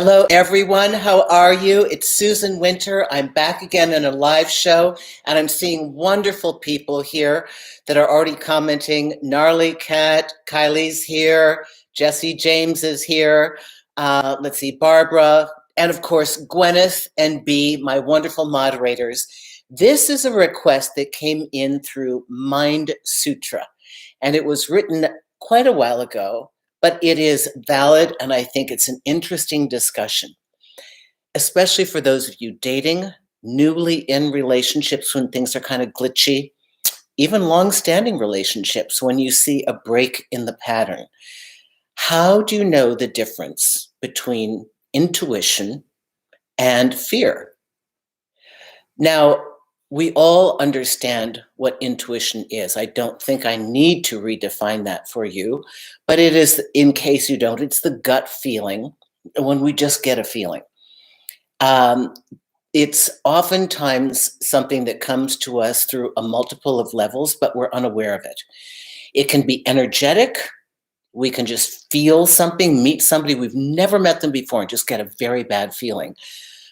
Hello, everyone. How are you? It's Susan Winter. I'm back again in a live show, and I'm seeing wonderful people here that are already commenting. Gnarly Cat, Kylie's here. Jesse James is here. Let's see, Barbara, and of course, Gwyneth and B, my wonderful moderators. This is a request that came in through Mind Sutra, and it was written quite a while ago. But it is valid, and I think it's an interesting discussion, especially for those of you dating, newly in relationships when things are kind of glitchy, even long-standing relationships when you see a break in the pattern. How do you know the difference between intuition and fear? Now, we all understand what intuition is. I don't think I need to redefine that for you, but it is, in case you don't, it's the gut feeling when we just get a feeling. It's oftentimes something that comes to us through a multiple of levels, but we're unaware of it. It can be energetic. We can just feel something, meet somebody, we've never met them before, and just get a very bad feeling.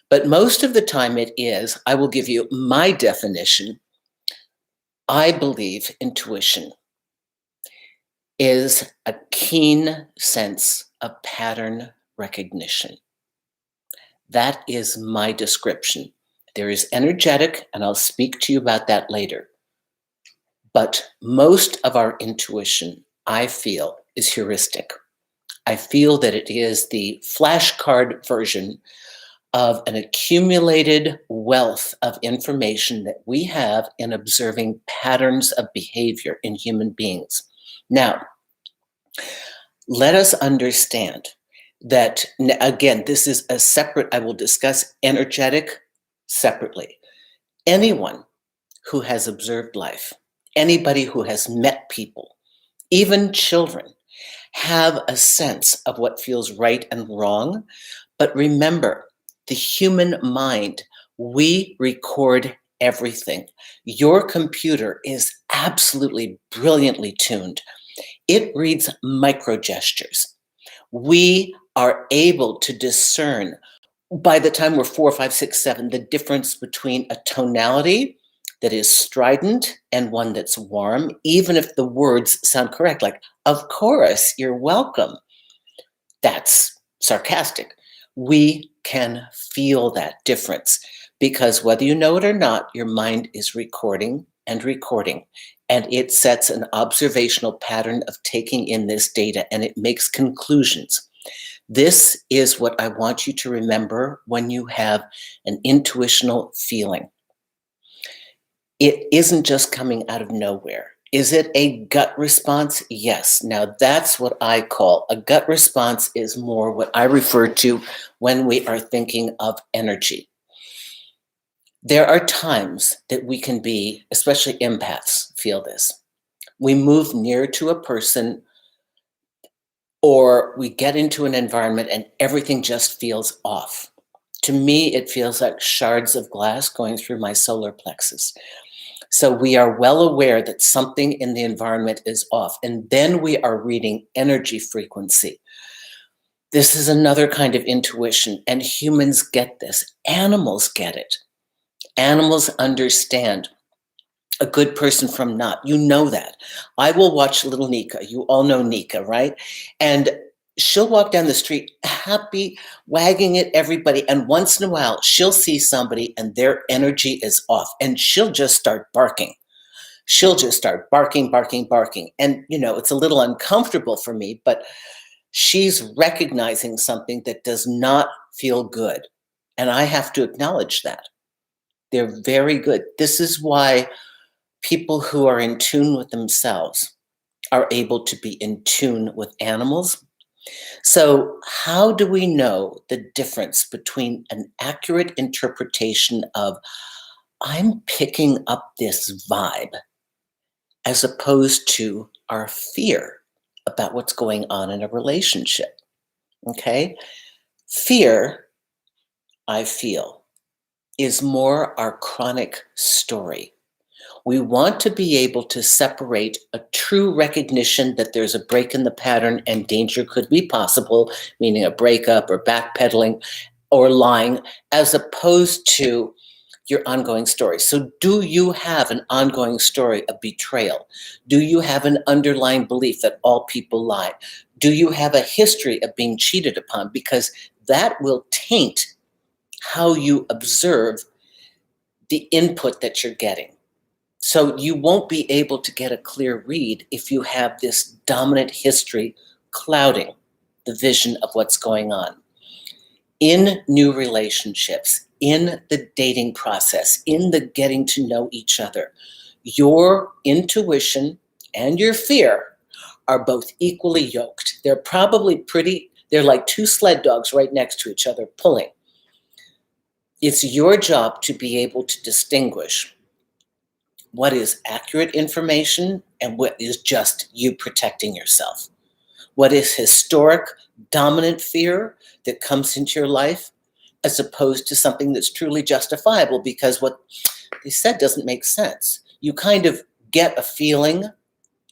But most of the time it is, I will give you my definition. I believe intuition is a keen sense of pattern recognition. That is my description. There is energetic, and I'll speak to you about that later. But most of our intuition, I feel, is heuristic. I feel that it is the flashcard version of an accumulated wealth of information that we have in observing patterns of behavior in human beings. Now, let us understand that, again, this is a separate, I will discuss energetic separately. Anyone who has observed life, anybody who has met people, even children, have a sense of what feels right and wrong. But remember, the human mind, we record everything. Your computer is absolutely brilliantly tuned. It reads micro gestures. We are able to discern, by the time we're 4, 5, 6, 7, the difference between a tonality that is strident and one that's warm, even if the words sound correct, like, of course, you're welcome. That's sarcastic. We can feel that difference because whether you know it or not, your mind is recording and recording, and it sets an observational pattern of taking in this data, and it makes conclusions. This is what I want you to remember when you have an intuitional feeling. It isn't just coming out of nowhere. Is it a gut response? Yes. Now that's what I call a gut response, is more what I refer to when we are thinking of energy. There are times that we can be, especially empaths, feel this. We move near to a person or we get into an environment and everything just feels off. To me, it feels like shards of glass going through my solar plexus. So we are well aware that something in the environment is off. And then we are reading energy frequency. This is another kind of intuition, and humans get this. Animals get it. Animals understand a good person from not. You know that. I will watch little Nika. You all know Nika, right? And she'll walk down the street happy, wagging at everybody. And once in a while, she'll see somebody and their energy is off. And she'll just start barking. She'll just start barking, barking, barking. And, it's a little uncomfortable for me, but she's recognizing something that does not feel good. And I have to acknowledge that. They're very good. This is why people who are in tune with themselves are able to be in tune with animals. So how do we know the difference between an accurate interpretation of, I'm picking up this vibe, as opposed to our fear about what's going on in a relationship? Okay? Fear, I feel, is more our chronic story. We want to be able to separate a true recognition that there's a break in the pattern and danger could be possible, meaning a breakup or backpedaling or lying, as opposed to your ongoing story. So, do you have an ongoing story of betrayal? Do you have an underlying belief that all people lie? Do you have a history of being cheated upon? Because that will taint how you observe the input that you're getting. So you won't be able to get a clear read if you have this dominant history clouding the vision of what's going on. In new relationships, in the dating process, in the getting to know each other, your intuition and your fear are both equally yoked. They're like two sled dogs right next to each other pulling. It's your job to be able to distinguish what is accurate information and what is just you protecting yourself. What is historic, dominant fear that comes into your life, as opposed to something that's truly justifiable because what they said doesn't make sense. You kind of get a feeling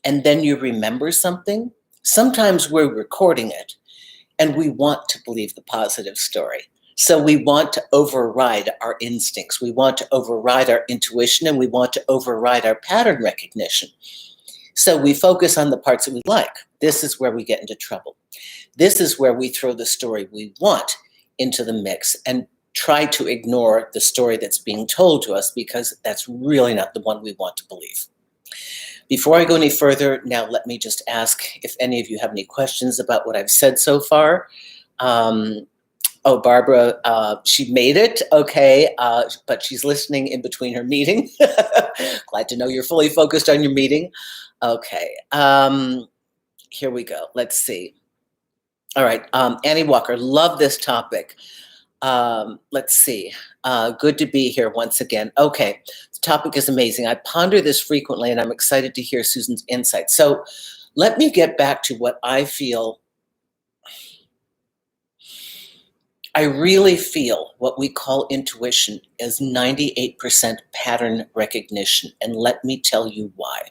and then you remember something. Sometimes we're recording it and we want to believe the positive story. So we want to override our instincts. We want to override our intuition and we want to override our pattern recognition. So we focus on the parts that we like. This is where we get into trouble. This is where we throw the story we want into the mix and try to ignore the story that's being told to us because that's really not the one we want to believe. Before I go any further, now let me just ask if any of you have any questions about what I've said so far. Oh, Barbara, she made it. Okay, but she's listening in between her meeting. Glad to know you're fully focused on your meeting. Okay, here we go. Let's see. All right, Annie Walker, love this topic. Let's see. Good to be here once again. Okay, the topic is amazing. I ponder this frequently, and I'm excited to hear Susan's insight. So let me get back to what I feel. I really feel what we call intuition is 98% pattern recognition, and let me tell you why.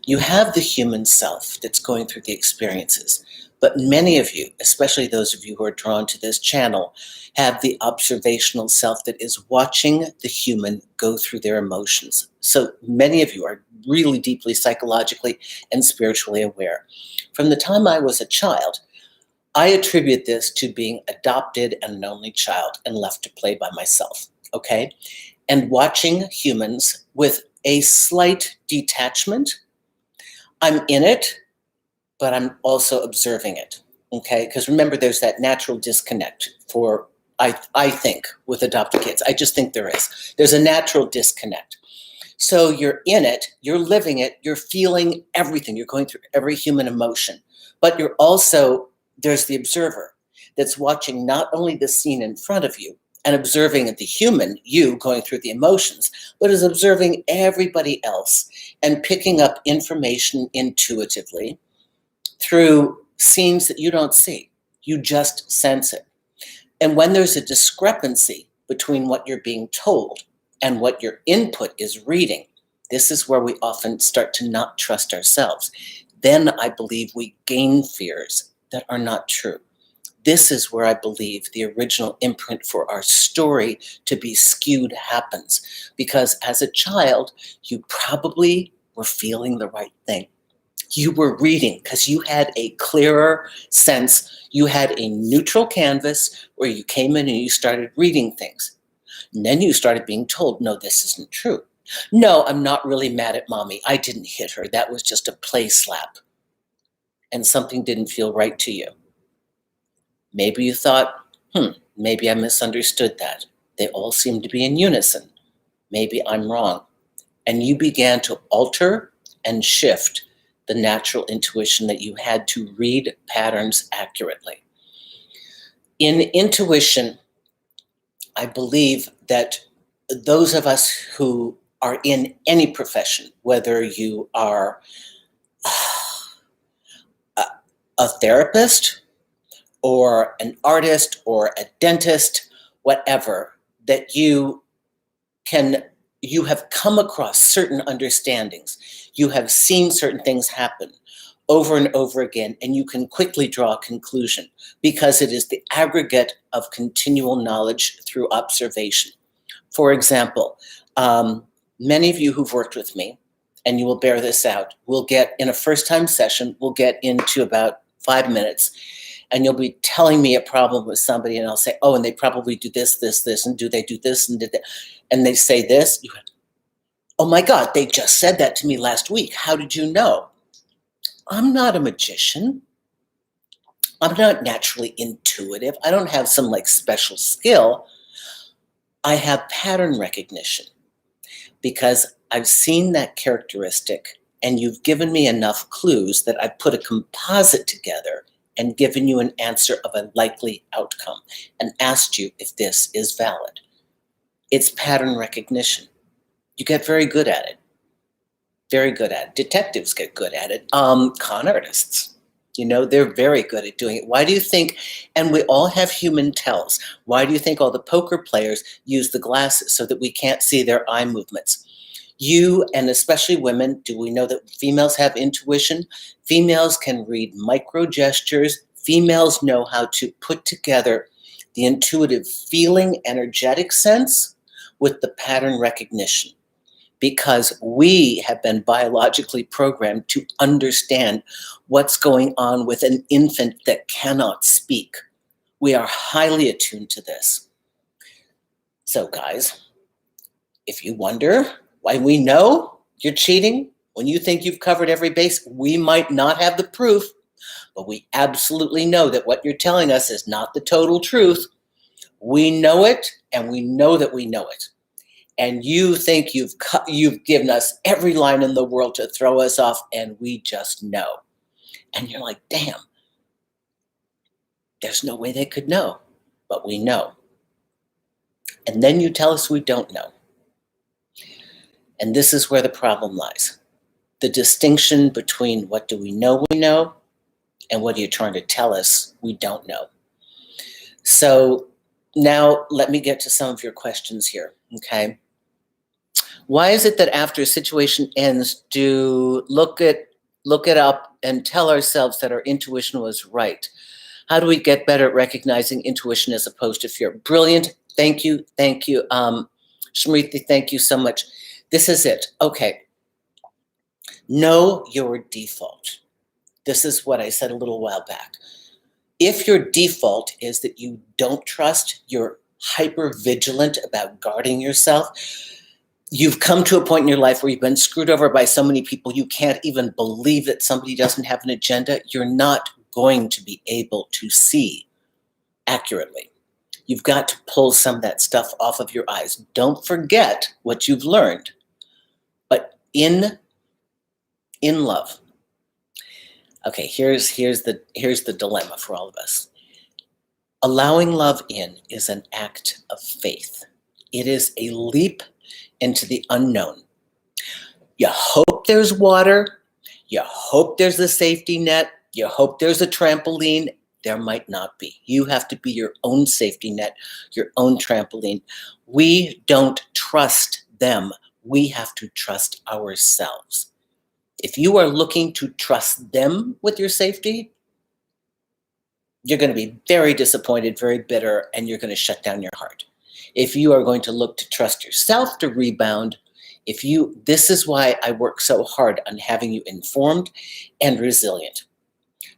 You have the human self that's going through the experiences, but many of you, especially those of you who are drawn to this channel, have the observational self that is watching the human go through their emotions. So many of you are really deeply psychologically and spiritually aware. From the time I was a child, I attribute this to being adopted and an only child and left to play by myself, okay? And watching humans with a slight detachment. I'm in it, but I'm also observing it, okay? Because remember, there's that natural disconnect for, I think, with adopted kids. I just think there is. There's a natural disconnect. So you're in it, you're living it, you're feeling everything. You're going through every human emotion, but you're also, there's the observer that's watching not only the scene in front of you and observing the human, you going through the emotions, but is observing everybody else and picking up information intuitively through scenes that you don't see. You just sense it. And when there's a discrepancy between what you're being told and what your input is reading, this is where we often start to not trust ourselves. Then I believe we gain fears that are not true. This is where I believe the original imprint for our story to be skewed happens. Because as a child, you probably were feeling the right thing. You were reading because you had a clearer sense. You had a neutral canvas where you came in and you started reading things. And then you started being told, no, this isn't true. No, I'm not really mad at mommy. I didn't hit her. That was just a play slap. And something didn't feel right to you. Maybe you thought, maybe I misunderstood that. They all seem to be in unison. Maybe I'm wrong. And you began to alter and shift the natural intuition that you had to read patterns accurately. In intuition, I believe that those of us who are in any profession, whether you are a therapist or an artist or a dentist, whatever, that you can you have come across certain understandings. You have seen certain things happen over and over again, and you can quickly draw a conclusion because it is the aggregate of continual knowledge through observation. For example, many of you who've worked with me, and you will bear this out, will get in a first-time session, we'll get into about 5 minutes, and you'll be telling me a problem with somebody, and I'll say, oh, and they probably do this, this, this, and do they do this, and did that, and they say this. You go, oh my God, they just said that to me last week. How did you know? I'm not a magician. I'm not naturally intuitive. I don't have some like special skill. I have pattern recognition because I've seen that characteristic and you've given me enough clues that I put a composite together and given you an answer of a likely outcome and asked you if this is valid. It's pattern recognition. You get very good at it. Very good at it. Detectives get good at it. Con artists, they're very good at doing it. Why do you think, and we all have human tells, why do you think all the poker players use the glasses so that we can't see their eye movements? You, and especially women, do we know that females have intuition? Females can read micro gestures. Females know how to put together the intuitive feeling, energetic sense with the pattern recognition, because we have been biologically programmed to understand what's going on with an infant that cannot speak. We are highly attuned to this. So guys, if you wonder why we know you're cheating, when you think you've covered every base, we might not have the proof, but we absolutely know that what you're telling us is not the total truth. We know it, and we know that we know it. And you think you've given us every line in the world to throw us off, and we just know. And you're like, damn, there's no way they could know, but we know. And then you tell us we don't know. And this is where the problem lies. The distinction between what do we know, and what are you trying to tell us we don't know. So now let me get to some of your questions here, okay? Why is it that after a situation ends, do look it up and tell ourselves that our intuition was right? How do we get better at recognizing intuition as opposed to fear? Brilliant. Thank you. Smriti, thank you so much. This is it. Okay. Know your default. This is what I said a little while back. If your default is that you don't trust, you're hyper vigilant about guarding yourself, you've come to a point in your life where you've been screwed over by so many people you can't even believe that somebody doesn't have an agenda, you're not going to be able to see accurately. You've got to pull some of that stuff off of your eyes. Don't forget what you've learned. But in love, okay, here's the dilemma for all of us. Allowing love in is an act of faith. It is a leap into the unknown. You hope there's water. You hope there's a safety net. You hope there's a trampoline. There might not be. You have to be your own safety net, your own trampoline. We don't trust them. We have to trust ourselves. If you are looking to trust them with your safety, you're going to be very disappointed, very bitter, and you're going to shut down your heart. If you are going to look to trust yourself to rebound, this is why I work so hard on having you informed and resilient.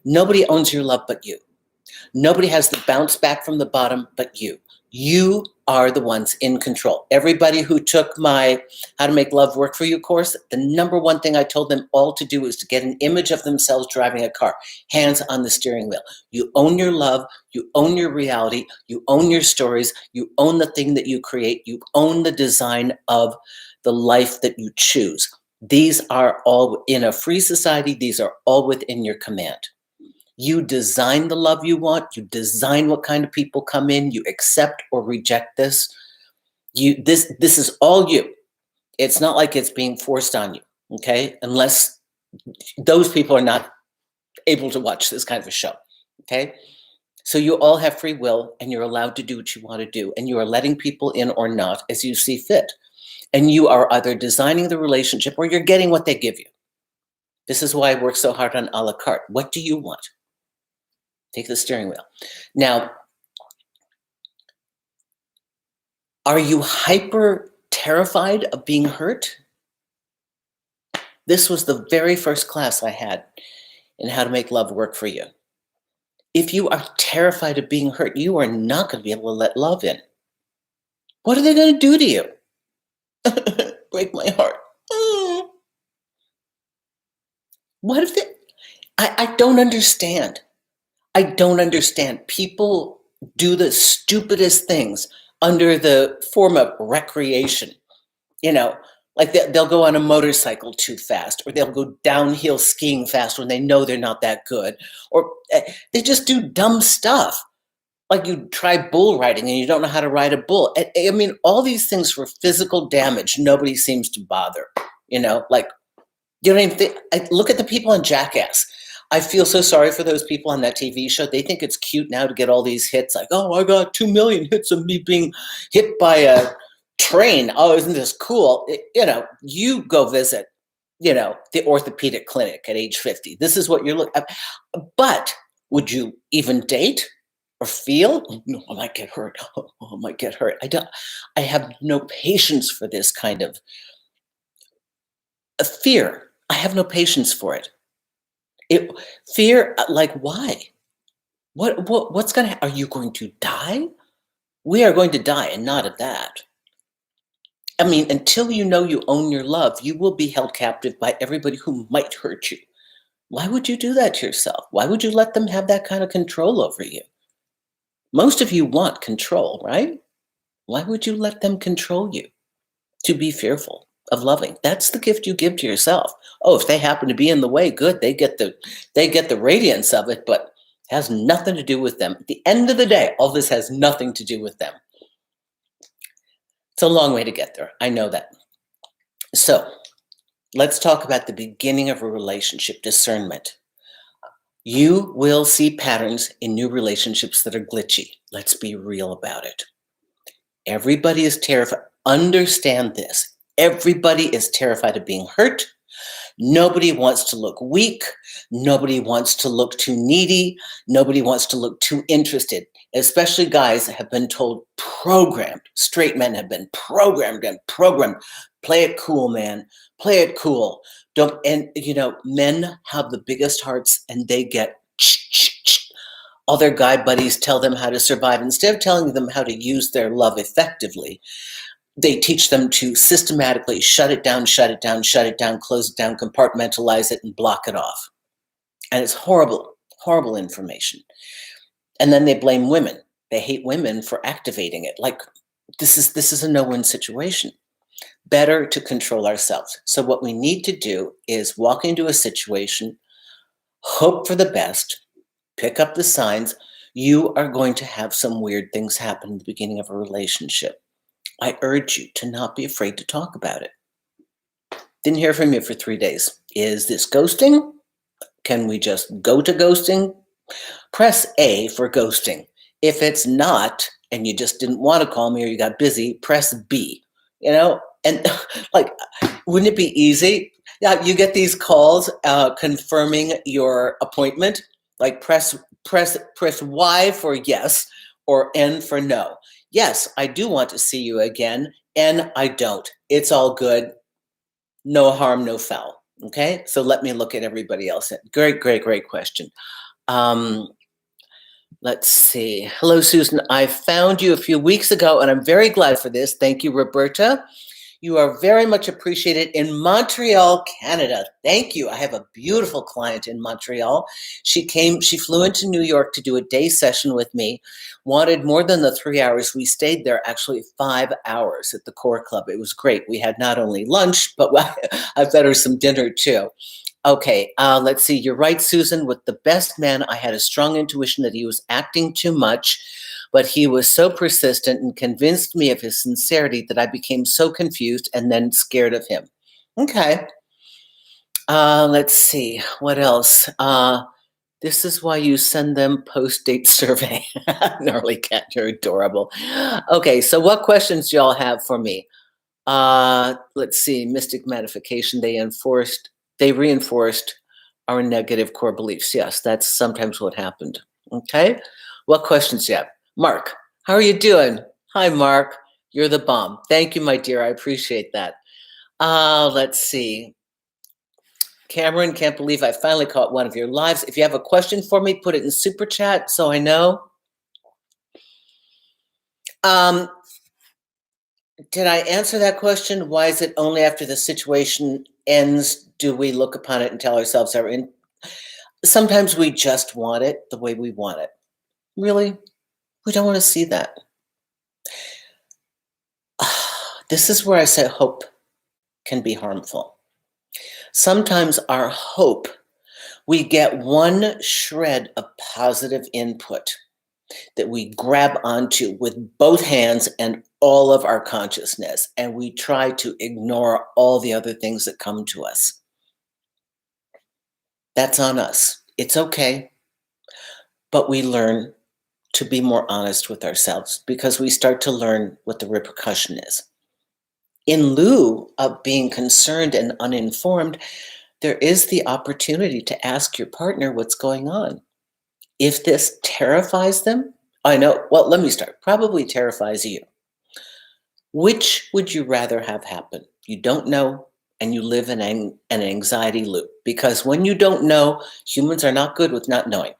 Nobody owns your love but you. Nobody has the bounce back from the bottom but you. You are the ones in control. Everybody who took my How to Make Love Work for You course, the number one thing I told them all to do is to get an image of themselves driving a car, hands on the steering wheel. You own your love, you own your reality, you own your stories, you own the thing that you create, you own the design of the life that you choose. These are all, in a free society, these are all within your command. You design the love you want. You design what kind of people come in. You accept or reject this. This is all you. It's not like it's being forced on you, okay? Unless those people are not able to watch this kind of a show, okay? So you all have free will, and you're allowed to do what you want to do, and you are letting people in or not as you see fit. And you are either designing the relationship or you're getting what they give you. This is why I work so hard on a la carte. What do you want? Take the steering wheel. Now, are you hyper terrified of being hurt? This was the very first class I had in how to make love work for you. If you are terrified of being hurt, you are not going to be able to let love in. What are they going to do to you? Break my heart. What if they? I don't understand. I don't understand. People do the stupidest things under the form of recreation. You know, like they'll go on a motorcycle too fast, or they'll go downhill skiing fast when they know they're not that good, or they just do dumb stuff. Like you try bull riding and you don't know how to ride a bull. I mean, all these things for physical damage, nobody seems to bother. Like you don't even think. Look at the people on Jackass. I feel so sorry for those people on that TV show. They think it's cute now to get all these hits. Like, oh, I got 2 million hits of me being hit by a train. Oh, isn't this cool? You go visit, the orthopedic clinic at age 50. This is what you're looking at. But would you even date or feel? Oh, no, I might get hurt. Oh, I might get hurt. I have no patience for this kind of fear. I have no patience for it. Fear, like why? What's going to? Are you going to die? We are going to die, and not of that. I mean, until you know you own your love, you will be held captive by everybody who might hurt you. Why would you do that to yourself? Why would you let them have that kind of control over you? Most of you want control, right? Why would you let them control you? To be fearful of loving. That's the gift you give to yourself. Oh, if they happen to be in the way, good. They get the radiance of it, but it has nothing to do with them. At the end of the day, all this has nothing to do with them. It's a long way to get there. I know that. So let's talk about the beginning of a relationship, discernment. You will see patterns in new relationships that are glitchy. Let's be real about it. Everybody is terrified. Understand this. Everybody is terrified of being hurt. Nobody wants to look weak. Nobody wants to look too needy. Nobody wants to look too interested. Especially guys have been told, programmed. Straight men have been programmed. Play it cool, man. Play it cool. Men have the biggest hearts and they get all their guy buddies tell them how to survive. Instead of telling them how to use their love effectively, they teach them to systematically shut it down, close it down, compartmentalize it, and block it off. And it's horrible, horrible information. And then they blame women. They hate women for activating it. Like, this is a no-win situation. Better to control ourselves. So what we need to do is walk into a situation, hope for the best, pick up the signs. You are going to have some weird things happen at the beginning of a relationship. I urge you to not be afraid to talk about it. Didn't hear from you for 3 days. Is this ghosting? Can we just go to ghosting? Press A for ghosting. If it's not, and you just didn't want to call me or you got busy, press B. And like, wouldn't it be easy? Yeah, you get these calls confirming your appointment. Like press Y for yes or N for no. Yes, I do want to see you again. N, I don't. It's all good. No harm, no foul. Okay, so let me look at everybody else. Great question. Let's see. Hello, Susan. I found you a few weeks ago, and I'm very glad for this. Thank you, Roberta. You are very much appreciated in Montreal, Canada. Thank you. I have a beautiful client in Montreal. She flew into New York to do a day session with me, wanted more than the 3 hours. We stayed there actually 5 hours at the Core Club. It was great. We had not only lunch, but I fed her some dinner too. Okay, let's see. You're right, Susan. With the best man, I had a strong intuition that he was acting too much, but he was so persistent and convinced me of his sincerity that I became so confused and then scared of him. Okay. Let's see. What else? This is why you send them post-date survey. Gnarly cat, you're adorable. Okay, so what questions do y'all have for me? Let's see, mystic modification. They reinforced our negative core beliefs. Yes, that's sometimes what happened. Okay. What questions do you have? Mark, how are you doing? Hi, Mark. You're the bomb. Thank you, my dear. I appreciate that. Let's see. Cameron, can't believe I finally caught one of your lives. If you have a question for me, put it in super chat so I know. Um, did I answer that question? Why is it only after the situation ends do we look upon it and tell ourselves that we're in? Sometimes we just want it the way we want it. Really? We don't want to see that. This is where I say hope can be harmful. Sometimes our hope, we get one shred of positive input that we grab onto with both hands and all of our consciousness, and we try to ignore all the other things that come to us. That's on us. It's okay, but we learn to be more honest with ourselves because we start to learn what the repercussion is. In lieu of being concerned and uninformed, there is the opportunity to ask your partner what's going on. If this terrifies them, I know, well, let me start. Probably terrifies you. Which would you rather have happen? You don't know, and you live in an anxiety loop. Because when you don't know, humans are not good with not knowing.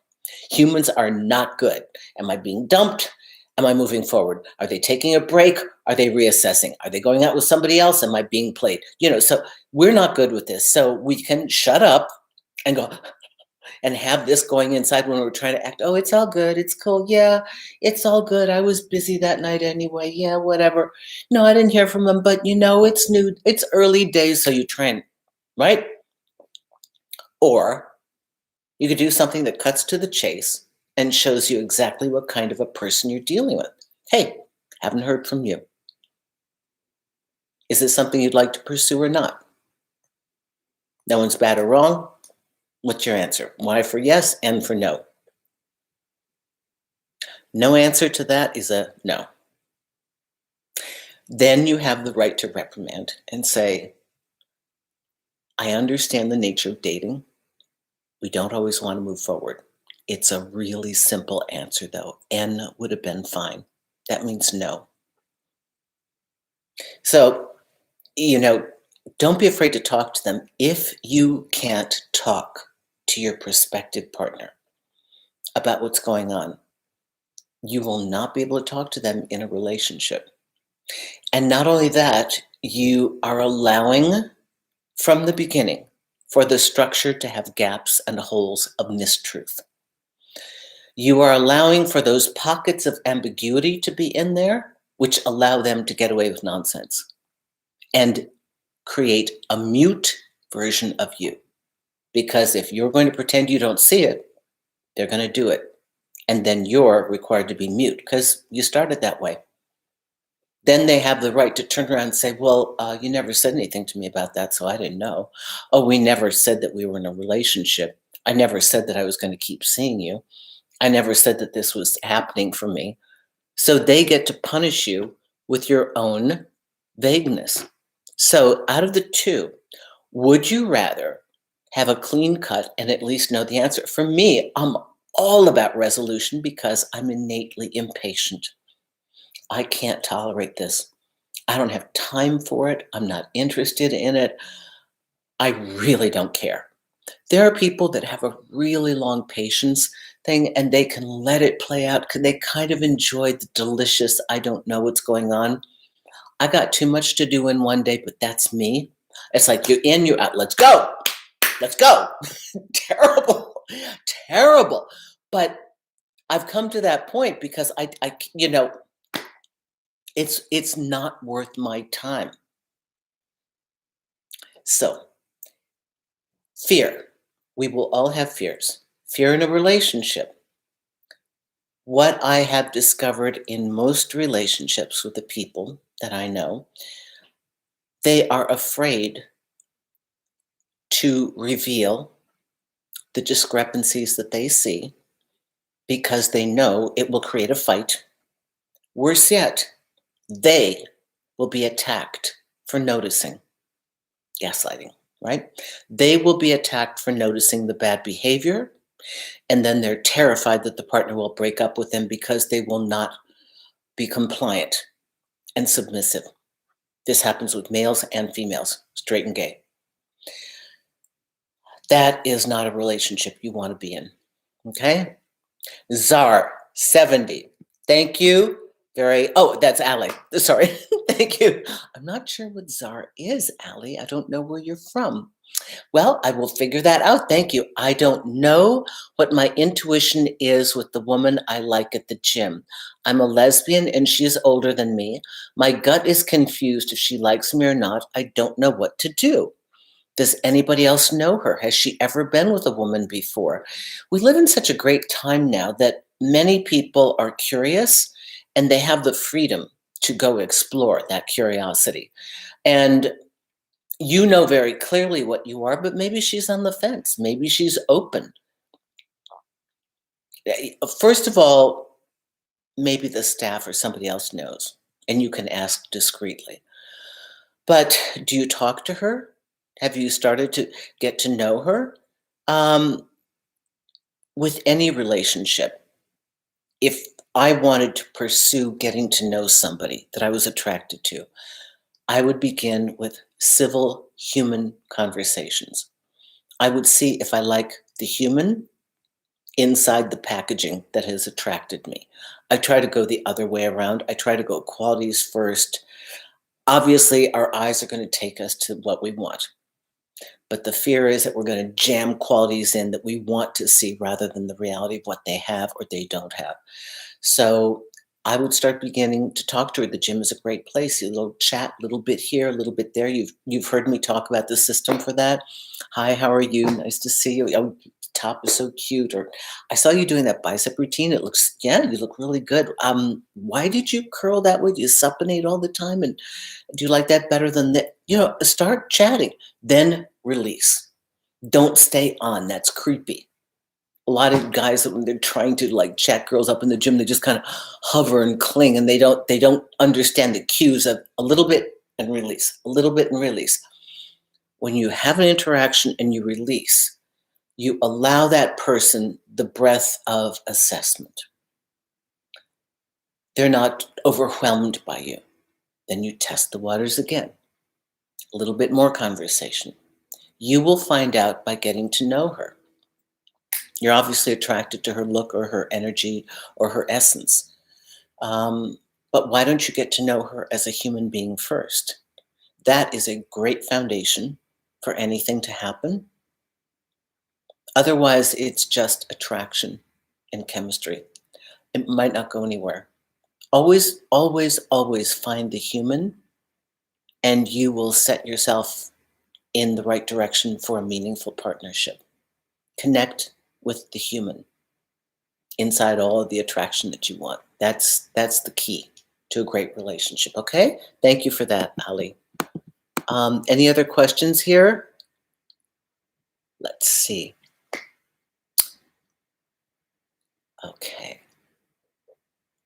Humans are not good. Am I being dumped? Am I moving forward? Are they taking a break? Are they reassessing? Are they going out with somebody else? Am I being played? So we're not good with this. So we can shut up and go, and have this going inside when we're trying to act, oh, it's all good. It's cool. Yeah, it's all good. I was busy that night anyway. Yeah, whatever. No, I didn't hear from him, but it's new. It's early days, so you train, right? Or you could do something that cuts to the chase and shows you exactly what kind of a person you're dealing with. Hey, haven't heard from you. Is this something you'd like to pursue or not? No one's bad or wrong. What's your answer? Y for yes, N for no. No answer to that is a no. Then you have the right to reprimand and say, I understand the nature of dating. We don't always want to move forward. It's a really simple answer, though. N would have been fine. That means no. So, don't be afraid to talk to them. If you can't talk to your prospective partner about what's going on, you will not be able to talk to them in a relationship. And not only that, you are allowing from the beginning for the structure to have gaps and holes of mistruth. You are allowing for those pockets of ambiguity to be in there, which allow them to get away with nonsense and create a mute version of you. Because if you're going to pretend you don't see it, they're going to do it. And then you're required to be mute because you started that way. Then they have the right to turn around and say, well, you never said anything to me about that, so I didn't know. Oh, we never said that we were in a relationship. I never said that I was going to keep seeing you. I never said that this was happening for me. So they get to punish you with your own vagueness. So out of the two, would you rather have a clean cut and at least know the answer? For me, I'm all about resolution because I'm innately impatient. I can't tolerate this. I don't have time for it. I'm not interested in it. I really don't care. There are people that have a really long patience thing and they can let it play out because they kind of enjoy the delicious, I don't know what's going on. I got too much to do in one day, but that's me. It's like you're in, you're out. Let's go. Let's go. Terrible. Terrible. But I've come to that point because it's not worth my time. So, fear. We will all have fears. Fear in a relationship. What I have discovered in most relationships with the people that I know, they are afraid to reveal the discrepancies that they see because they know it will create a fight. Worse yet, they will be attacked for noticing gaslighting, right? They will be attacked for noticing the bad behavior, and then they're terrified that the partner will break up with them because they will not be compliant and submissive. This happens with males and females, straight and gay. That is not a relationship you want to be in. Okay? Czar, 70. Thank you. That's Allie. Sorry. Thank you. I'm not sure what Czar is, Allie. I don't know where you're from. Well, I will figure that out. Thank you. I don't know what my intuition is with the woman I like at the gym. I'm a lesbian and she's older than me. My gut is confused if she likes me or not. I don't know what to do. Does anybody else know her? Has she ever been with a woman before? We live in such a great time now that many people are curious and they have the freedom to go explore that curiosity. And you know very clearly what you are, but maybe she's on the fence. Maybe she's open. First of all, maybe the staff or somebody else knows, and you can ask discreetly. But do you talk to her? Have you started to get to know her? Um, with any relationship, if I wanted to pursue getting to know somebody that I was attracted to, I would begin with civil human conversations. I would see if I like the human inside the packaging that has attracted me. I try to go the other way around. I try to go qualities first. Obviously, our eyes are going to take us to what we want. But the fear is that we're going to jam qualities in that we want to see rather than the reality of what they have or they don't have. So I would start beginning to talk to her. The gym is a great place. A little chat, a little bit here, a little bit there. You've heard me talk about the system for that. Hi, how are you? Nice to see you. Oh, top is so cute. Or I saw you doing that bicep routine. You look really good. Why did you curl that way? Do you supinate all the time? And do you like that better than that? Start chatting, then release. Don't stay on. That's creepy. A lot of guys that when they're trying to like chat girls up in the gym, they just kind of hover and cling, and they don't understand the cues of a little bit and release, a little bit and release. When you have an interaction and you release, you allow that person the breath of assessment. They're not overwhelmed by you. Then you test the waters again. A little bit more conversation. You will find out by getting to know her. You're obviously attracted to her look or her energy or her essence. But why don't you get to know her as a human being first? That is a great foundation for anything to happen. Otherwise, it's just attraction and chemistry. It might not go anywhere. Always, always, always find the human, and you will set yourself in the right direction for a meaningful partnership. Connect with the human inside all of the attraction that you want. That's the key to a great relationship. Okay? Thank you for that, Ali. Any other questions here? Let's see. Okay.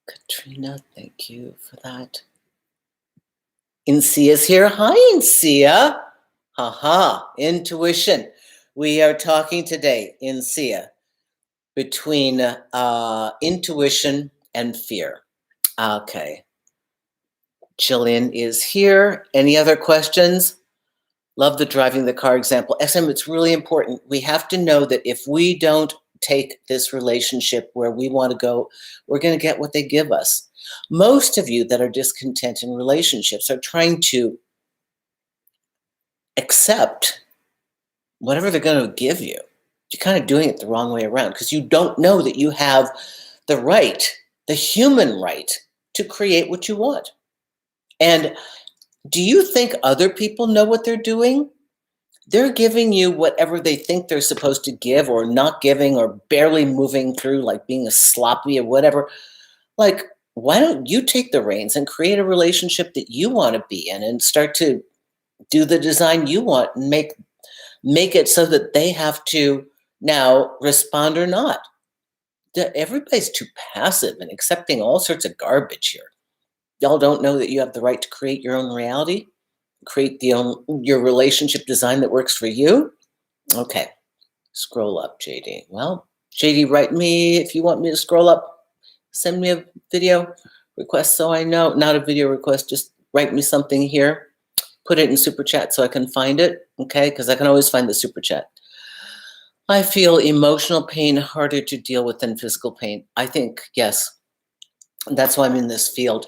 Katrina, thank you for that. Incia's here. Hi, Incia. Haha, intuition. We are talking today, Incia, between intuition and fear. Okay. Jillian is here. Any other questions? Love the driving the car example. SM, it's really important. We have to know that if we don't take this relationship where we want to go, we're going to get what they give us. Most of you that are discontent in relationships are trying to accept whatever they're going to give you. You're kind of doing it the wrong way around because you don't know that you have the right, the human right, to create what you want. And do you think other people know what they're doing? They're giving you whatever they think they're supposed to give, or not giving, or barely moving through, like being a sloppy or whatever. Like, why don't you take the reins and create a relationship that you want to be in and start to do the design you want and make it so that they have to now respond or not? Everybody's too passive and accepting all sorts of garbage here. Y'all don't know that you have the right to create your own reality? create your relationship design that works for you. Okay, scroll up, JD. Well, JD, write me if you want me to scroll up. Send me a video request so I know. Not a video request, just write me something here. Put it in super chat so I can find it, okay? Because I can always find the super chat. I feel emotional pain harder to deal with than physical pain. I think, yes, that's why I'm in this field.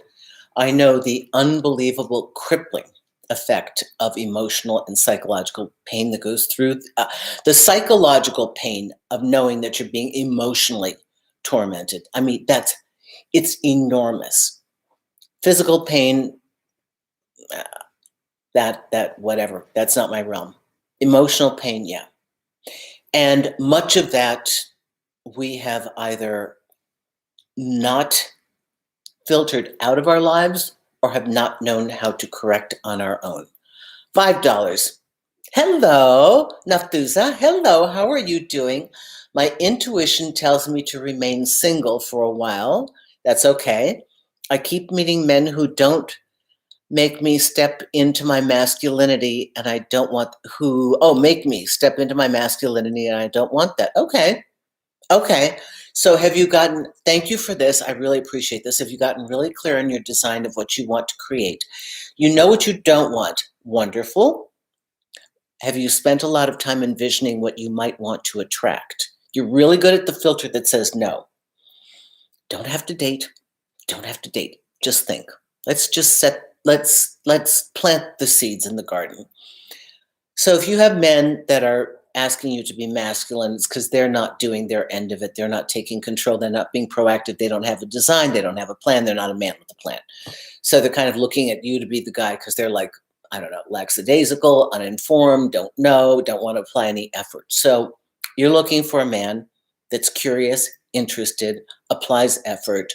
I know the unbelievable crippling effect of emotional and psychological pain that goes through the psychological pain of knowing that you're being emotionally tormented. I mean, it's enormous. Physical pain, uh, that whatever, that's not my realm. Emotional pain, yeah. And much of that we have either not filtered out of our lives or have not known how to correct on our own. $5. Hello, Nafthuza. Hello, how are you doing? My intuition tells me to remain single for a while. That's okay. I keep meeting men who don't make me step into my masculinity, and I don't want make me step into my masculinity, and I don't want that. Okay. Okay. So thank you for this. I really appreciate this. Have you gotten really clear on your design of what you want to create? You know what you don't want. Wonderful. Have you spent a lot of time envisioning what you might want to attract? You're really good at the filter that says no. Don't have to date. Don't have to date. Just think. Let's plant the seeds in the garden. So if you have men that are asking you to be masculine, it's because they're not doing their end of it. They're not taking control. They're not being proactive. They don't have a design. They don't have a plan. They're not a man with a plan. So they're kind of looking at you to be the guy because they're like, I don't know, lackadaisical, uninformed, don't know, don't want to apply any effort. So you're looking for a man that's curious, interested, applies effort,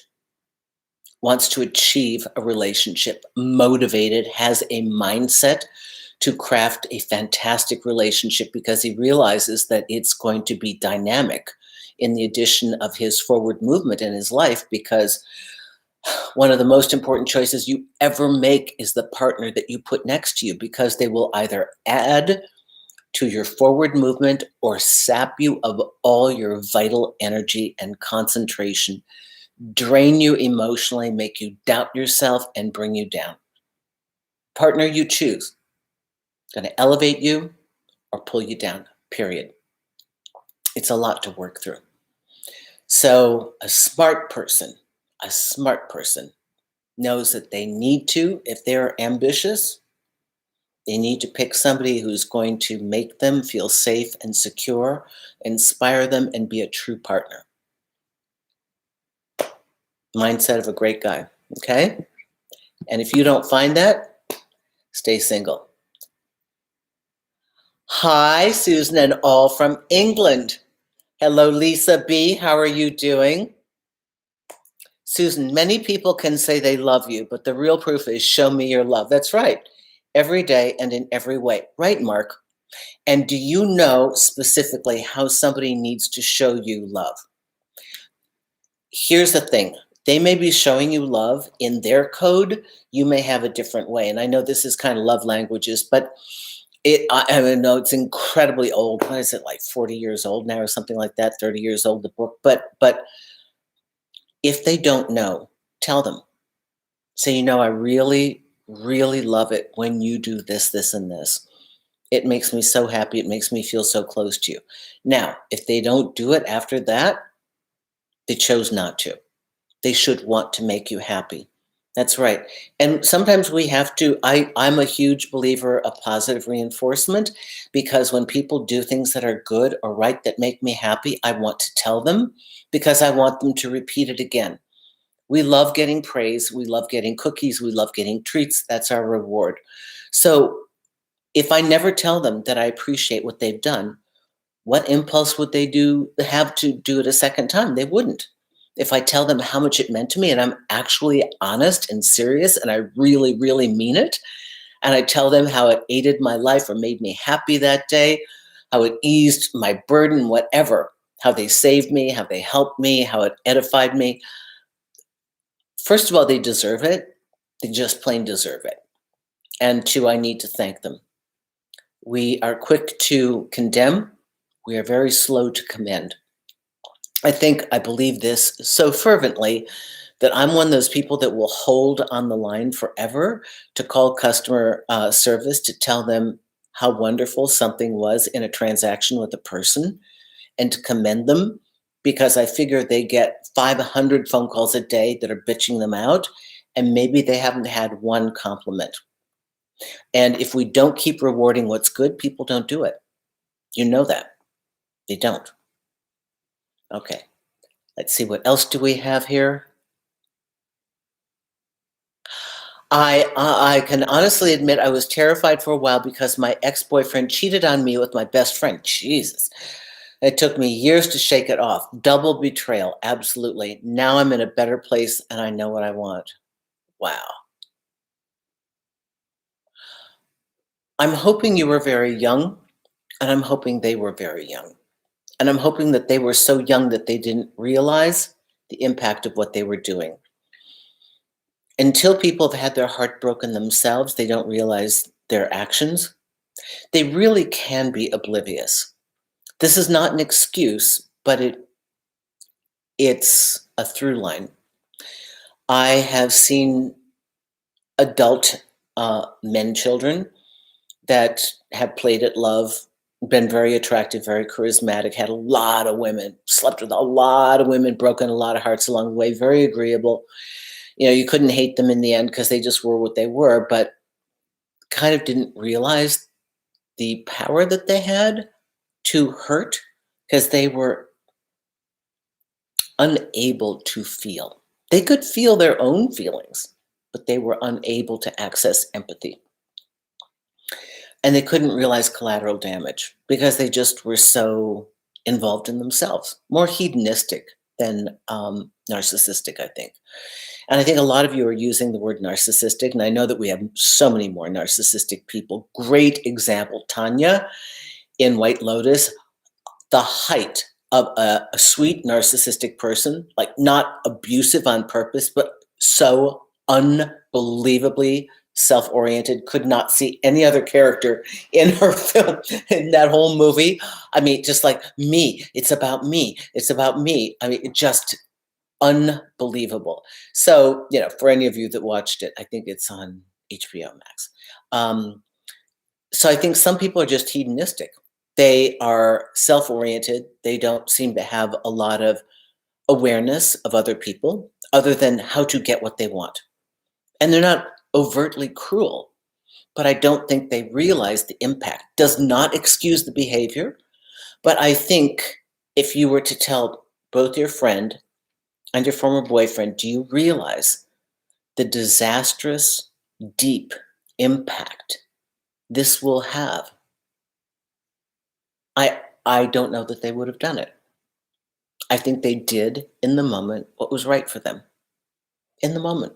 wants to achieve a relationship, motivated, has a mindset to craft a fantastic relationship because he realizes that it's going to be dynamic in the addition of his forward movement in his life, because one of the most important choices you ever make is the partner that you put next to you, because they will either add to your forward movement or sap you of all your vital energy and concentration, drain you emotionally, make you doubt yourself, and bring you down. Partner you choose, going to elevate you or pull you down, period. It's a lot to work through. So a smart person knows that they need to, if they're ambitious, they need to pick somebody who's going to make them feel safe and secure, inspire them, and be a true partner. Mindset of a great guy, okay? And if you don't find that, stay single. Hi, Susan and all from England. Hello, Lisa B. How are you doing? Susan, many people can say they love you, but the real proof is show me your love. That's right. Every day and in every way. Right, Mark? And do you know specifically how somebody needs to show you love? Here's the thing. They may be showing you love in their code. You may have a different way. And I know this is kind of love languages, but I know it's incredibly old. What is it, like 40 years old now or something like that, 30 years old, the book. But if they don't know, tell them. Say, I really, really love it when you do this, this, and this. It makes me so happy. It makes me feel so close to you. Now, if they don't do it after that, they chose not to. They should want to make you happy. That's right. And sometimes we have to, I'm a huge believer of positive reinforcement, because when people do things that are good or right that make me happy, I want to tell them because I want them to repeat it again. We love getting praise. We love getting cookies. We love getting treats. That's our reward. So if I never tell them that I appreciate what they've done, what impulse would they have to do it a second time? They wouldn't. If I tell them how much it meant to me and I'm actually honest and serious and I really, really mean it, and I tell them how it aided my life or made me happy that day, how it eased my burden, whatever, how they saved me, how they helped me, how it edified me. First of all, they deserve it. They just plain deserve it. And two, I need to thank them. We are quick to condemn. We are very slow to commend. I believe this so fervently that I'm one of those people that will hold on the line forever to call customer service to tell them how wonderful something was in a transaction with a person and to commend them, because I figure they get 500 phone calls a day that are bitching them out, and maybe they haven't had one compliment. And if we don't keep rewarding what's good, people don't do it. You know that. They don't. Okay. Let's see, what else do we have here? I can honestly admit I was terrified for a while because my ex-boyfriend cheated on me with my best friend. Jesus. It took me years to shake it off. Double betrayal, absolutely. Now I'm in a better place and I know what I want. Wow. I'm hoping you were very young, and I'm hoping they were very young. And I'm hoping that they were so young that they didn't realize the impact of what they were doing. Until people have had their heart broken themselves, they don't realize their actions. They really can be oblivious. This is not an excuse, but it's a through line. I have seen adult men children that have played at love, been very attractive, very charismatic, had a lot of women, slept with a lot of women, broken a lot of hearts along the way, very agreeable. You couldn't hate them in the end because they just were what they were, but kind of didn't realize the power that they had to hurt because they were unable to feel. They could feel their own feelings, but they were unable to access empathy. And they couldn't realize collateral damage because they just were so involved in themselves, more hedonistic than narcissistic, I think. And I think a lot of you are using the word narcissistic, and I know that we have so many more narcissistic people. Great example, Tanya in White Lotus, the height of a sweet narcissistic person, like not abusive on purpose, but so unbelievably self-oriented, could not see any other character in her film, in that whole movie. I mean, just like me, it's about me, it's about me. I mean, it just unbelievable. So, for any of you that watched it, I think it's on HBO Max. So I think some people are just hedonistic. They are self-oriented. They don't seem to have a lot of awareness of other people other than how to get what they want. And they're not overtly cruel, but I don't think they realize the impact. Does not excuse the behavior, but I think if you were to tell both your friend and your former boyfriend, do you realize the disastrous, deep impact this will have? I don't know that they would have done it. I think they did in the moment what was right for them. In the moment.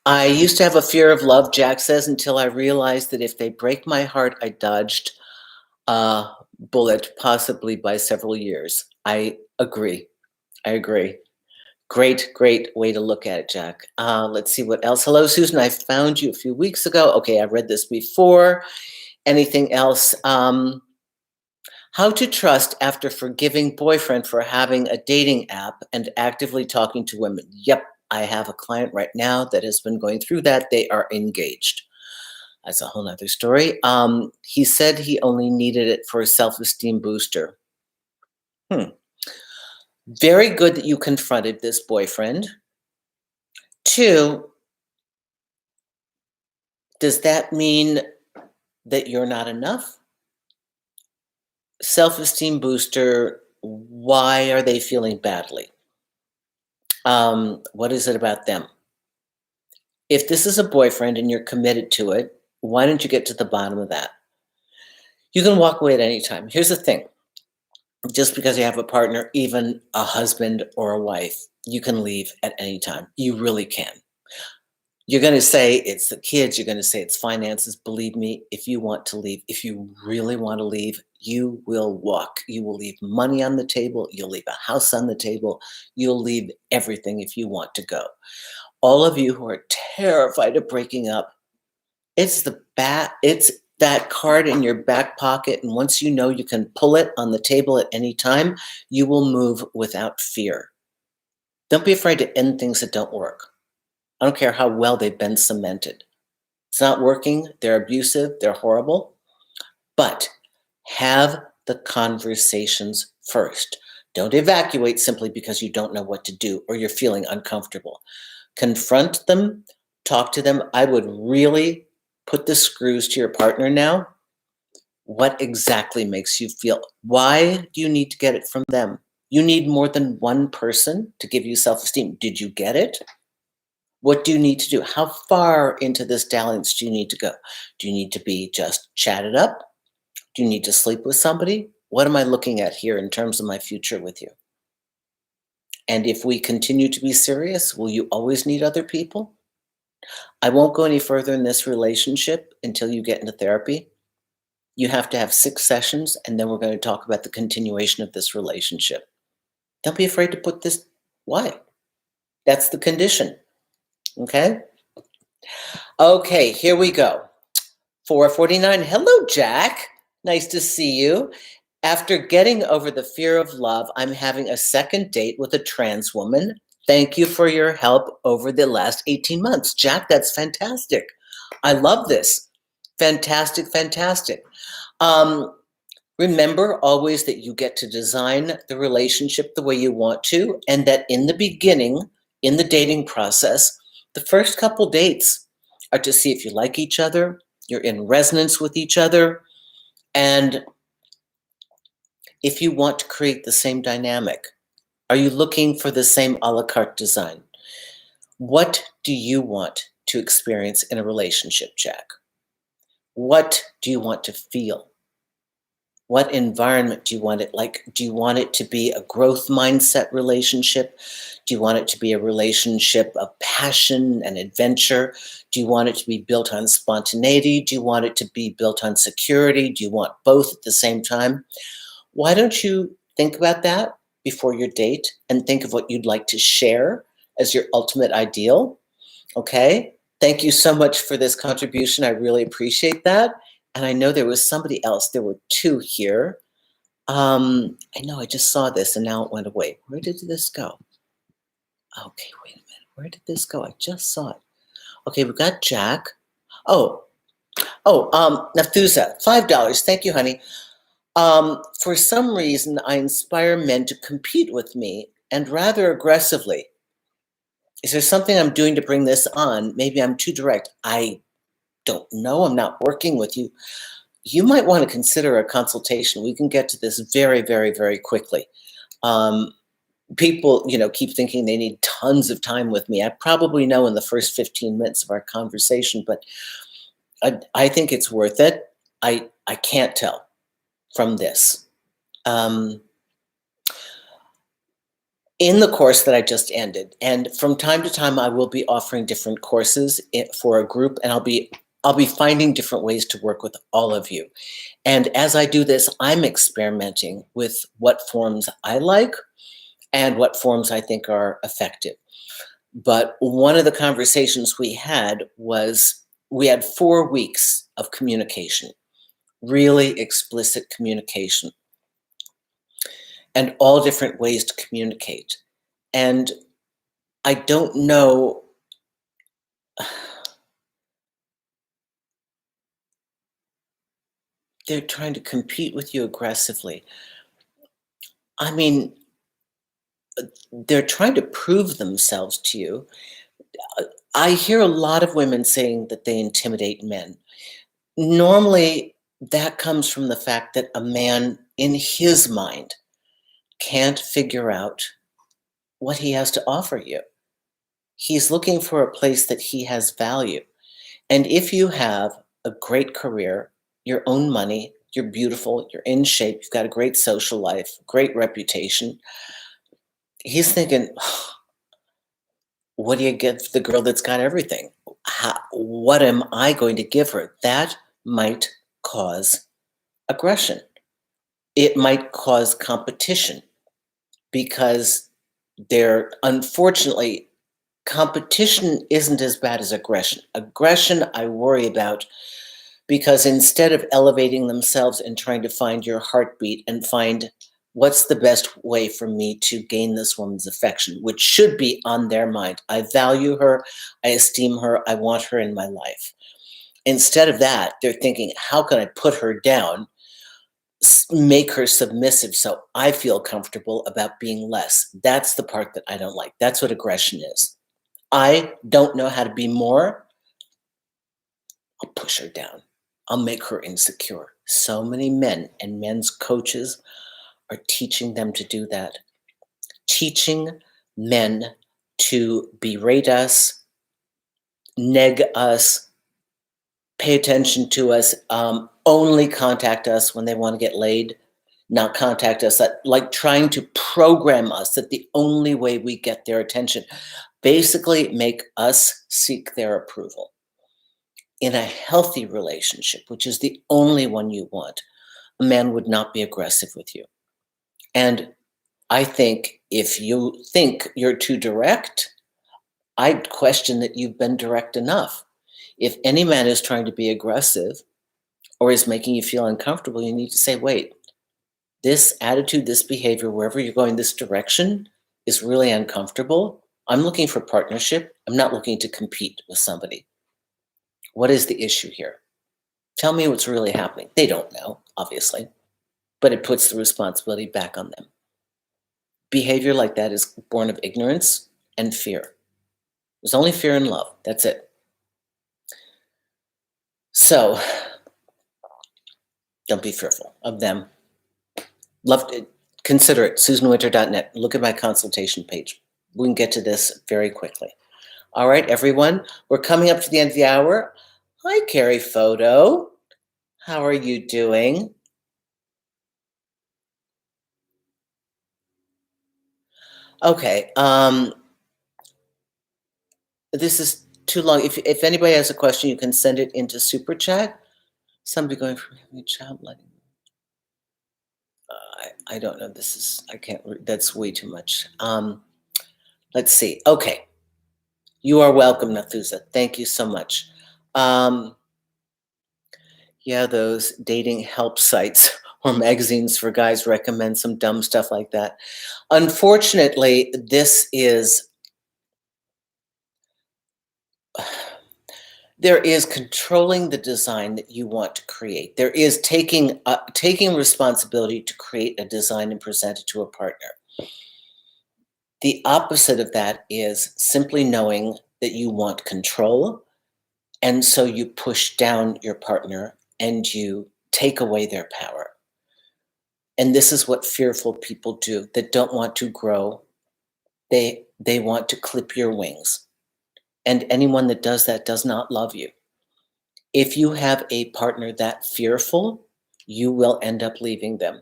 I used to have a fear of love, Jack says, until I realized that if they break my heart, I dodged a bullet, possibly by several years. I agree. I agree. Great, great way to look at it, Jack. Let's see what else. Hello, Susan. I found you a few weeks ago. Okay, I've read this before. Anything else? How to trust after forgiving boyfriend for having a dating app and actively talking to women. Yep, I have a client right now that has been going through that. They are engaged. That's a whole nother story. He said he only needed it for a self-esteem booster. Very good that you confronted this boyfriend. Two, does that mean that you're not enough? Self-esteem booster, why are they feeling badly? What is it about them? If this is a boyfriend and you're committed to it, why don't you get to the bottom of that? You can walk away at any time. Here's the thing. Just because you have a partner, even a husband or a wife, you can leave at any time. You really can. You're going to say it's the kids. You're going to say it's finances. Believe me, if you want to leave, if you really want to leave, you will walk. You will leave money on the table. You'll leave a house on the table. You'll leave everything if you want to go. All of you who are terrified of breaking up, it's that card in your back pocket, and once you know you can pull it on the table at any time, you will move without fear. Don't be afraid to end things that don't work. I don't care how well they've been cemented. It's not working, they're abusive, they're horrible, but have the conversations first. Don't evacuate simply because you don't know what to do or you're feeling uncomfortable. Confront them, talk to them. I would really put the screws to your partner now. What exactly makes you feel? Why do you need to get it from them? You need more than one person to give you self esteem. Did you get it? What do you need to do? How far into this dalliance do you need to go? Do you need to be just chatted up? Do you need to sleep with somebody? What am I looking at here in terms of my future with you? And if we continue to be serious, will you always need other people? I won't go any further in this relationship until you get into therapy. You have to have 6 sessions, and then we're going to talk about the continuation of this relationship. Don't be afraid to put this. Why? That's the condition. Okay? Okay, here we go. 449. Hello, Jack. Nice to see you. After getting over the fear of love, I'm having a second date with a trans woman. Thank you for your help over the last 18 months. Jack, that's fantastic. I love this. Fantastic, fantastic. Um, Remember always that you get to design the relationship the way you want to, and that in the beginning, in the dating process, the first couple dates are to see if you like each other, you're in resonance with each other, and if you want to create the same dynamic. Are you looking for the same a la carte design? What do you want to experience in a relationship, Jack? What do you want to feel? What environment do you want it like? Do you want it to be a growth mindset relationship? Do you want it to be a relationship of passion and adventure? Do you want it to be built on spontaneity? Do you want it to be built on security? Do you want both at the same time? Why don't you think about that before your date and think of what you'd like to share as your ultimate ideal? Okay. Thank you so much for this contribution. I really appreciate that. And I know there was somebody else. There were two here. I know I just saw this and now it went away. Where did this go? Okay, wait a minute. Where did this go? I just saw it. Okay, we got Jack. Oh, Nafusa, $5. Thank you, honey. For some reason, I inspire men to compete with me and rather aggressively. Is there something I'm doing to bring this on? Maybe I'm too direct. I don't know. I'm not working with you. You might want to consider a consultation. We can get to this very, very, very quickly. Um, People, keep thinking they need tons of time with me. I probably know in the first 15 minutes of our conversation, but I think it's worth it. I can't tell from this. In the course that I just ended, and from time to time, I will be offering different courses for a group, and I'll be finding different ways to work with all of you. And as I do this, I'm experimenting with what forms I like and what forms I think are effective. But one of the conversations we had was we had 4 weeks of communication, really explicit communication, and all different ways to communicate. And I don't know. They're trying to compete with you aggressively. I mean, they're trying to prove themselves to you. I hear a lot of women saying that they intimidate men. Normally, that comes from the fact that a man, in his mind, can't figure out what he has to offer you. He's looking for a place that he has value. And if you have a great career, your own money, you're beautiful, you're in shape, you've got a great social life, great reputation, he's thinking, what do you give the girl that's got everything? What am I going to give her? That might cause aggression. It might cause competition because they're unfortunately Competition isn't as bad as aggression. Aggression, I worry about because instead of elevating themselves and trying to find your heartbeat and find what's the best way for me to gain this woman's affection, which should be on their mind. I value her, I esteem her, I want her in my life. Instead of that, they're thinking, how can I put her down, make her submissive so I feel comfortable about being less? That's the part that I don't like. That's what aggression is. I don't know how to be more. I'll push her down. I'll make her insecure. So many men and men's coaches are teaching them to do that, teaching men to berate us, neg us, pay attention to us, only contact us when they want to get laid, not contact us, like trying to program us that the only way we get their attention, basically make us seek their approval. In a healthy relationship, which is the only one you want, a man would not be aggressive with you. And I think if you think you're too direct, I'd question that you've been direct enough. If any man is trying to be aggressive or is making you feel uncomfortable, you need to say, wait, this attitude, this behavior, wherever you're going, this direction is really uncomfortable. I'm looking for partnership. I'm not looking to compete with somebody. What is the issue here? Tell me what's really happening. They don't know, obviously, but it puts the responsibility back on them. Behavior like that is born of ignorance and fear. There's only fear and love. That's it. So don't be fearful of them. Love it. Consider it. SusanWinter.net. Look at my consultation page. We can get to this very quickly. All right, everyone. We're coming up to the end of the hour. Hi, Carrie Photo. How are you doing? Okay. This is too long. If anybody has a question, you can send it into Super Chat. Somebody going from having a child letting. I don't know. This is, I can't, that's way too much. Let's see. Okay. You are welcome, Nathusa. Thank you so much. Yeah, those dating help sites or magazines for guys recommend some dumb stuff like that. Unfortunately, this is, there is controlling the design that you want to create. There is taking responsibility to create a design and present it to a partner. The opposite of that is simply knowing that you want control, and so you push down your partner and you take away their power. And this is what fearful people do that don't want to grow. They want to clip your wings. And anyone that does that does not love you. If you have a partner that fearful, you will end up leaving them.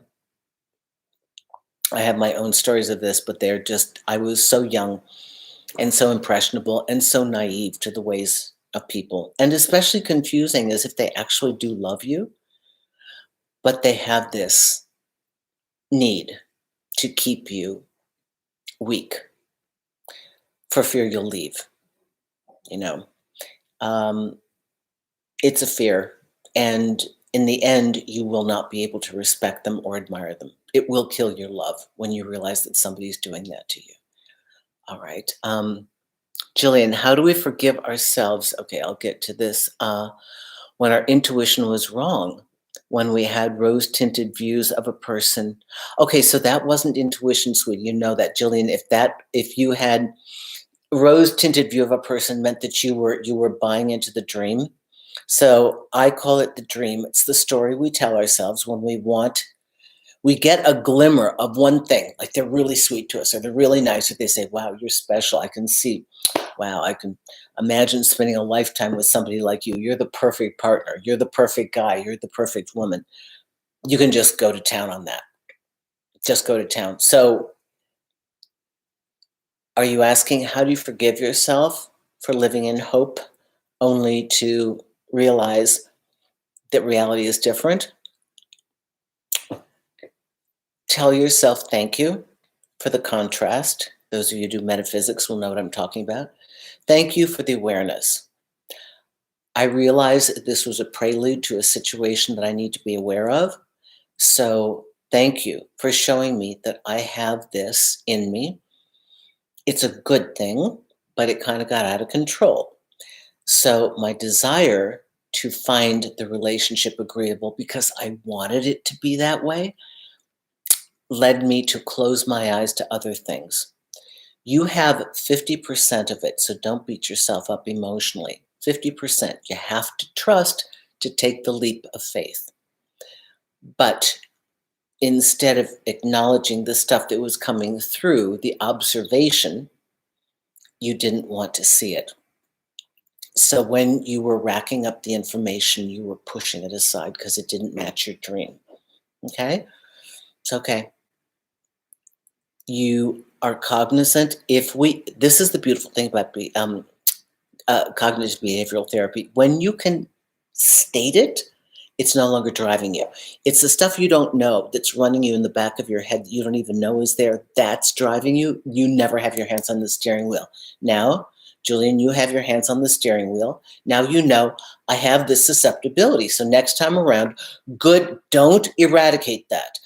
I have my own stories of this, but they're just, I was so young and so impressionable and so naive to the ways of people. And especially confusing as if they actually do love you, but they have this need to keep you weak for fear you'll leave. You know, it's a fear. And in the end, you will not be able to respect them or admire them. It will kill your love when you realize that somebody's doing that to you. All right. Jillian, how do we forgive ourselves? Okay, I'll get to this. When our intuition was wrong, when we had rose-tinted views of a person. Okay, so that wasn't intuition, sweet. You know that, Jillian. If you had rose-tinted view of a person meant that you were buying into the dream. So I call it the dream. It's the story we tell ourselves when we get a glimmer of one thing, like they're really sweet to us or they're really nice, or they say, wow, you're special. I can see, wow, I can imagine spending a lifetime with somebody like you. You're the perfect partner. You're the perfect guy. You're the perfect woman. You can just go to town on that. Just go to town. So are you asking, how do you forgive yourself for living in hope only to realize that reality is different? Tell yourself thank you for the contrast Those of you who do metaphysics will know what I'm talking about. Thank you for the awareness. I realize that this was a prelude to a situation that I need to be aware of. So thank you for showing me that I have this in me. It's a good thing, but it kind of got out of control. So my desire to find the relationship agreeable because I wanted it to be that way led me to close my eyes to other things. You have 50% of it, so don't beat yourself up emotionally. 50%. You have to trust to take the leap of faith. But instead of acknowledging the stuff that was coming through, the observation, you didn't want to see it. So when you were racking up the information, you were pushing it aside because it didn't match your dream. Okay? It's okay. You are cognizant. This is the beautiful thing about cognitive behavioral therapy. When you can state it, it's no longer driving you. It's the stuff you don't know that's running you in the back of your head that you don't even know is there. That's driving you. You never have your hands on the steering wheel. Now, Julian, you have your hands on the steering wheel. Now you know I have this susceptibility. So next time around, good, don't eradicate that.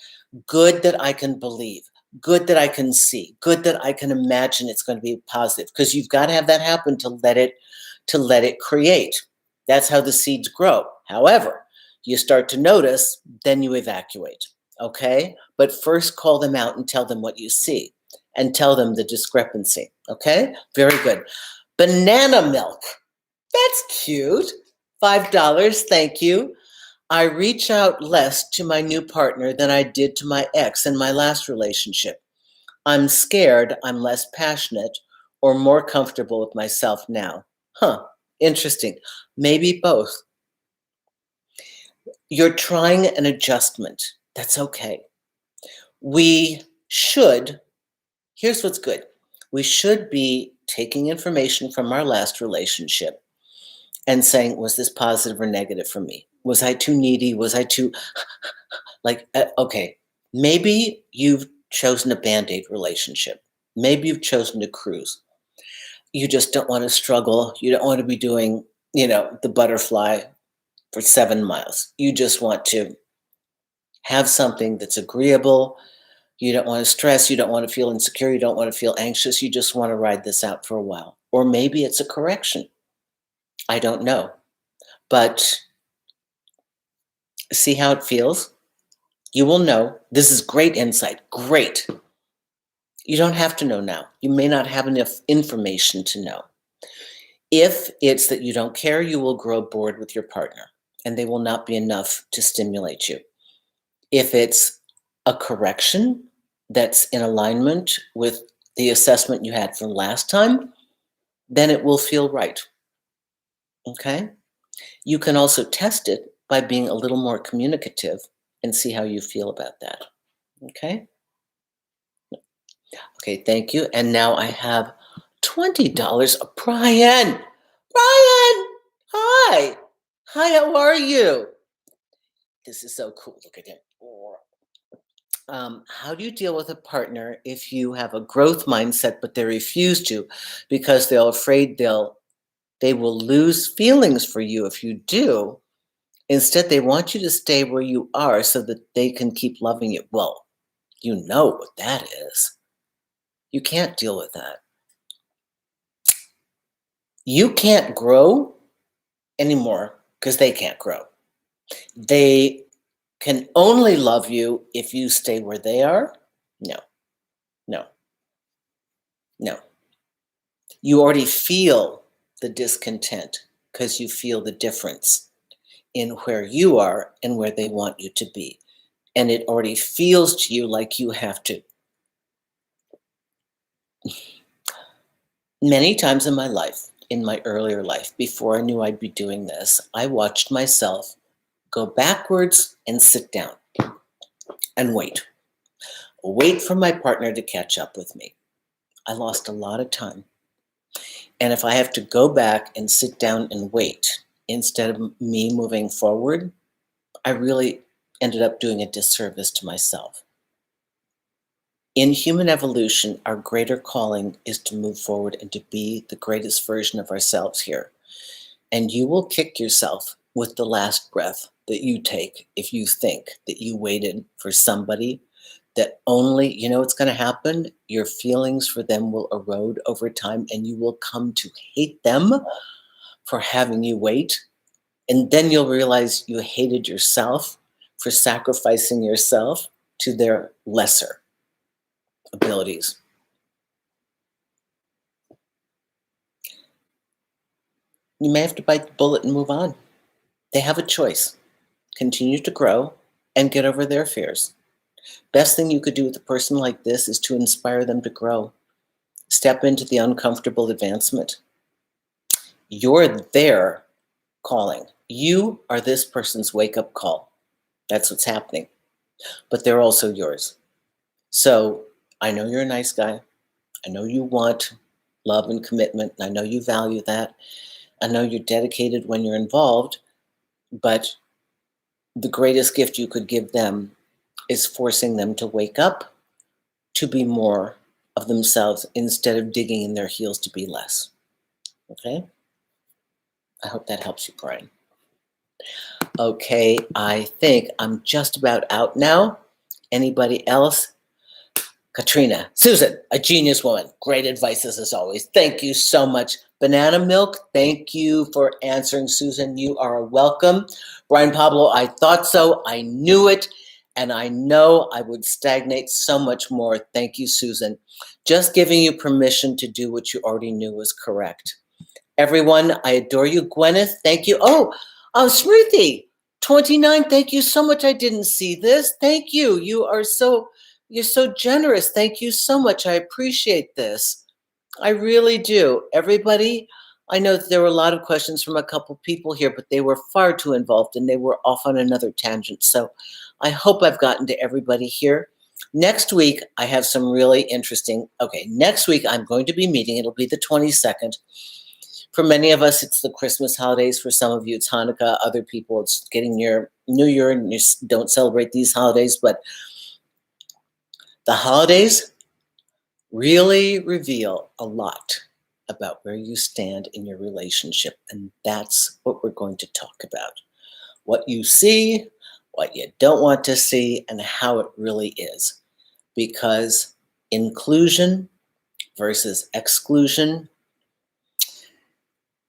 Good that I can believe. Good that I can see. Good that I can imagine it's going to be positive. Because you've got to have that happen to let it create. That's how the seeds grow. However, you start to notice, then you evacuate. Okay? But first call them out and tell them what you see and tell them the discrepancy. Okay? Very good. Banana milk. That's cute. $5. Thank you. I reach out less to my new partner than I did to my ex in my last relationship. I'm scared I'm less passionate or more comfortable with myself now. Huh, interesting. Maybe both. You're trying an adjustment. That's okay. We should, here's what's good. We should be taking information from our last relationship and saying, was this positive or negative for me? Was I too needy? Was I too, okay, maybe you've chosen a Band-Aid relationship. Maybe you've chosen to cruise. You just don't want to struggle. You don't want to be doing, the butterfly for 7 miles. You just want to have something that's agreeable. You don't want to stress. You don't want to feel insecure. You don't want to feel anxious. You just want to ride this out for a while. Or maybe it's a correction. I don't know. But see how it feels. You will know. This is great insight. Great. You don't have to know now. You may not have enough information to know. If it's that you don't care, you will grow bored with your partner, and they will not be enough to stimulate you. If it's a correction that's in alignment with the assessment you had from last time, then it will feel right. Okay? You can also test it by being a little more communicative and see how you feel about that. Okay? Okay, thank you. And now I have $20. Brian! Brian! Hi! Hi, how are you? This is so cool. Look at him. How do you deal with a partner if you have a growth mindset, but they refuse to because they're afraid they will lose feelings for you if you do? Instead, they want you to stay where you are so that they can keep loving you. Well, you know what that is. You can't deal with that. You can't grow anymore because they can't grow. They can only love you if you stay where they are. No, no, no. You already feel the discontent because you feel the difference in where you are and where they want you to be. And it already feels to you like you have to. Many times in my life, in my earlier life, before I knew I'd be doing this, I watched myself go backwards and sit down and wait. Wait for my partner to catch up with me. I lost a lot of time. And if I have to go back and sit down and wait instead of me moving forward, I really ended up doing a disservice to myself. In human evolution, our greater calling is to move forward and to be the greatest version of ourselves here. And you will kick yourself with the last breath that you take if you think that you waited for somebody that only, you know what's going to happen? Your feelings for them will erode over time and you will come to hate them for having you wait. And then you'll realize you hated yourself for sacrificing yourself to their lesser abilities. You may have to bite the bullet and move on. They have a choice. Continue to grow and get over their fears. Best thing you could do with a person like this is to inspire them to grow. Step into the uncomfortable advancement. You're their calling. You are this person's wake-up call. That's what's happening. But they're also yours. So I know you're a nice guy. I know you want love and commitment. And I know you value that. I know you're dedicated when you're involved. But the greatest gift you could give them is forcing them to wake up, to be more of themselves instead of digging in their heels to be less. Okay? I hope that helps you, Brian. Okay, I think I'm just about out now. Anybody else? Katrina, Susan, a genius woman. Great advice as always. Thank you so much. Banana Milk, thank you for answering, Susan. You are welcome. Brian Pablo, I thought so. I knew it. And I know I would stagnate so much more. Thank you, Susan. Just giving you permission to do what you already knew was correct. Everyone, I adore you. Gwyneth, thank you. Smriti, 29, thank you so much. I didn't see this. Thank you. You're so generous. Thank you so much. I appreciate this. I really do. Everybody, I know that there were a lot of questions from a couple people here, but they were far too involved and they were off on another tangent. So I hope I've gotten to everybody here. Next week, I have some really interesting, next week I'm going to be meeting, it'll be the 22nd. For many of us, it's the Christmas holidays. For some of you, it's Hanukkah. Other people, it's getting your New Year and you don't celebrate these holidays. But the holidays really reveal a lot about where you stand in your relationship. And that's what we're going to talk about. What you see, what you don't want to see, and how it really is. Because inclusion versus exclusion.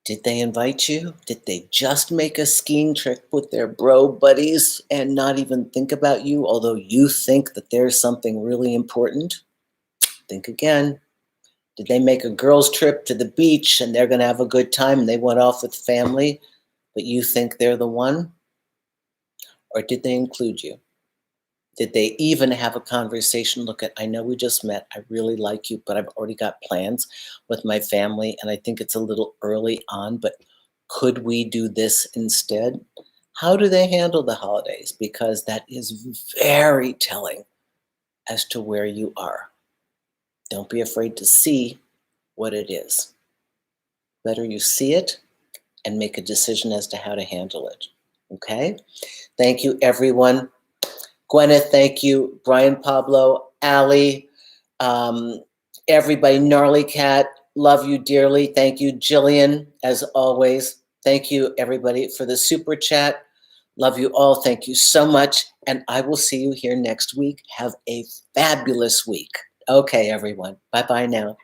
Did they invite you? Did they just make a skiing trip with their bro buddies and not even think about you, although you think that there's something really important? Think again. Did they make a girls' trip to the beach and they're going to have a good time and they went off with family, but you think they're the one? Or did they include you? Did they even have a conversation? Look, I know we just met. I really like you, but I've already got plans with my family, and I think it's a little early on, but could we do this instead? How do they handle the holidays? Because that is very telling as to where you are. Don't be afraid to see what it is. Better you see it and make a decision as to how to handle it. Okay? Thank you, everyone. Gwyneth, thank you. Brian Pablo, Allie, everybody, Gnarly Cat, love you dearly. Thank you, Jillian, as always. Thank you, everybody, for the super chat. Love you all. Thank you so much. And I will see you here next week. Have a fabulous week. Okay, everyone. Bye-bye now.